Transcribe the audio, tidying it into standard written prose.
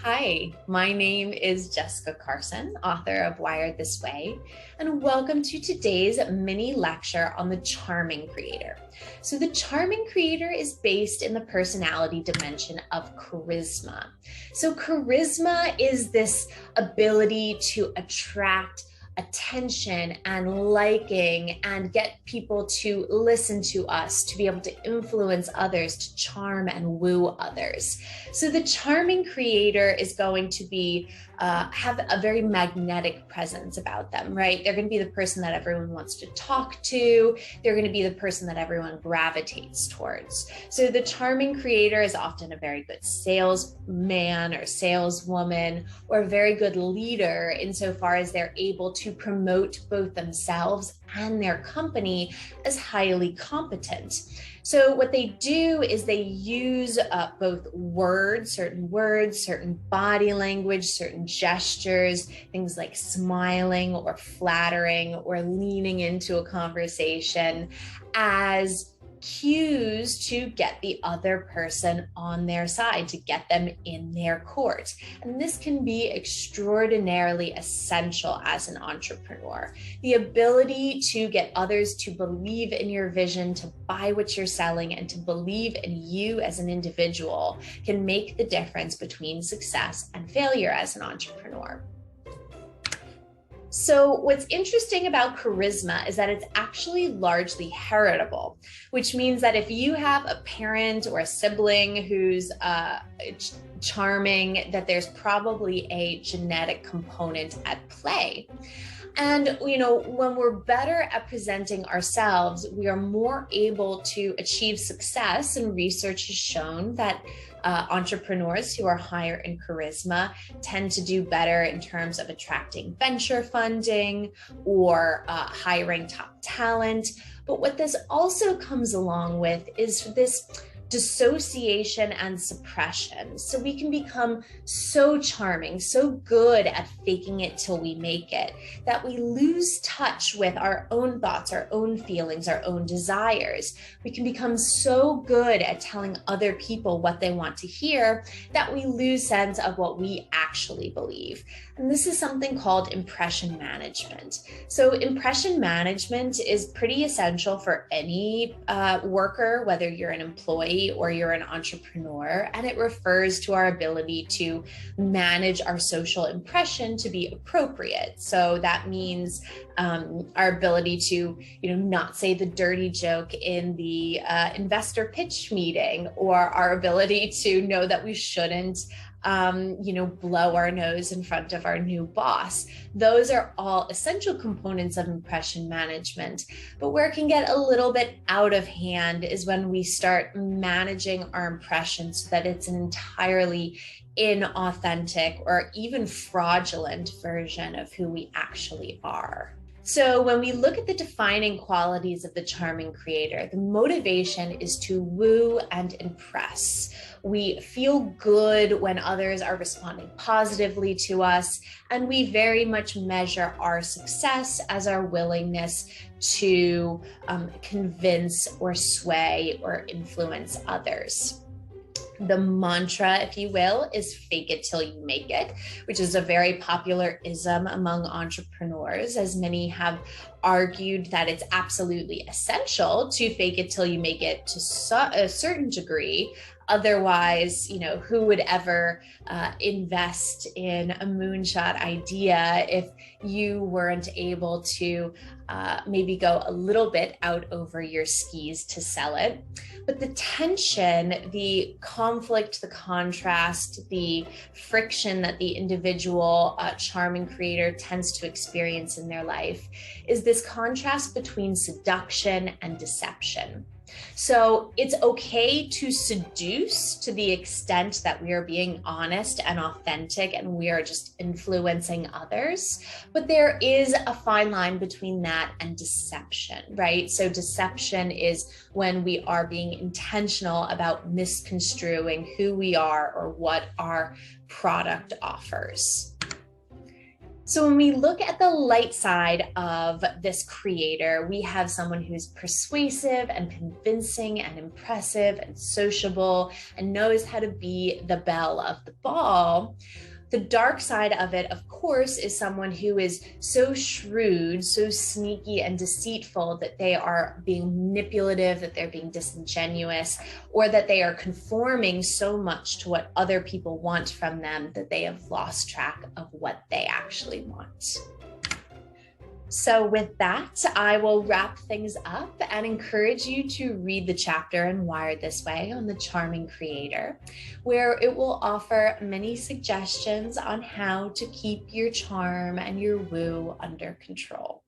Hi, my name is Jessica Carson, author of Wired This Way, and welcome to today's mini lecture on the Charming Creator. So, the Charming Creator is based in the personality dimension of charisma. So, charisma is this ability to attract attention and liking and get people to listen to us, to be able to influence others, to charm and woo others. So the charming creator is going to be have a very magnetic presence about them, right? They're going to be the person that everyone wants to talk to. They're going to be the person that everyone gravitates towards. So the charming creator is often a very good salesman or saleswoman, or a very good leader insofar as they're able to promote both themselves and their company as highly competent. So what they do is they use both certain body language, certain gestures, things like smiling or flattering or leaning into a conversation as cues to get the other person on their side, to get them in their court. And this can be extraordinarily essential as an entrepreneur. The ability to get others to believe in your vision, to buy what you're selling, and to believe in you as an individual can make the difference between success and failure as an entrepreneur. So what's interesting about charisma is that it's actually largely heritable, which means that if you have a parent or a sibling who's charming, that there's probably a genetic component at play. And, when we're better at presenting ourselves, we are more able to achieve success. And research has shown that entrepreneurs who are higher in charisma tend to do better in terms of attracting venture funding or hiring top talent. But what this also comes along with is this dissociation and suppression. So we can become so charming, so good at faking it till we make it, that we lose touch with our own thoughts, our own feelings, our own desires. We can become so good at telling other people what they want to hear that we lose sense of what we actually believe. And this is something called impression management. So impression management is pretty essential for any worker, whether you're an employee or you're an entrepreneur, and it refers to our ability to manage our social impression to be appropriate. So that means our ability to, not say the dirty joke in the investor pitch meeting, or our ability to know that we shouldn't blow our nose in front of our new boss. Those are all essential components of impression management. But where it can get a little bit out of hand is when we start managing our impressions so that it's an entirely inauthentic or even fraudulent version of who we actually are. So when we look at the defining qualities of the charming creator, the motivation is to woo and impress. We feel good when others are responding positively to us, and we very much measure our success as our willingness to convince or sway or influence others. The mantra, if you will, is fake it till you make it, which is a very popular ism among entrepreneurs, as many have argued that it's absolutely essential to fake it till you make it to a certain degree. Otherwise, who would ever invest in a moonshot idea if you weren't able to maybe go a little bit out over your skis to sell it? But the tension, the conflict, the contrast, the friction that the individual charming creator tends to experience in their life is this contrast between seduction and deception. So it's okay to seduce to the extent that we are being honest and authentic and we are just influencing others. But there is a fine line between that and deception, right? So deception is when we are being intentional about misconstruing who we are or what our product offers. So when we look at the light side of this creator, we have someone who's persuasive and convincing and impressive and sociable and knows how to be the belle of the ball. The dark side of it, of course, is someone who is so shrewd, so sneaky and deceitful that they are being manipulative, that they're being disingenuous, or that they are conforming so much to what other people want from them that they have lost track of what they actually want. So with that, I will wrap things up and encourage you to read the chapter in Wired This Way on the Charming Creator, where it will offer many suggestions on how to keep your charm and your woo under control.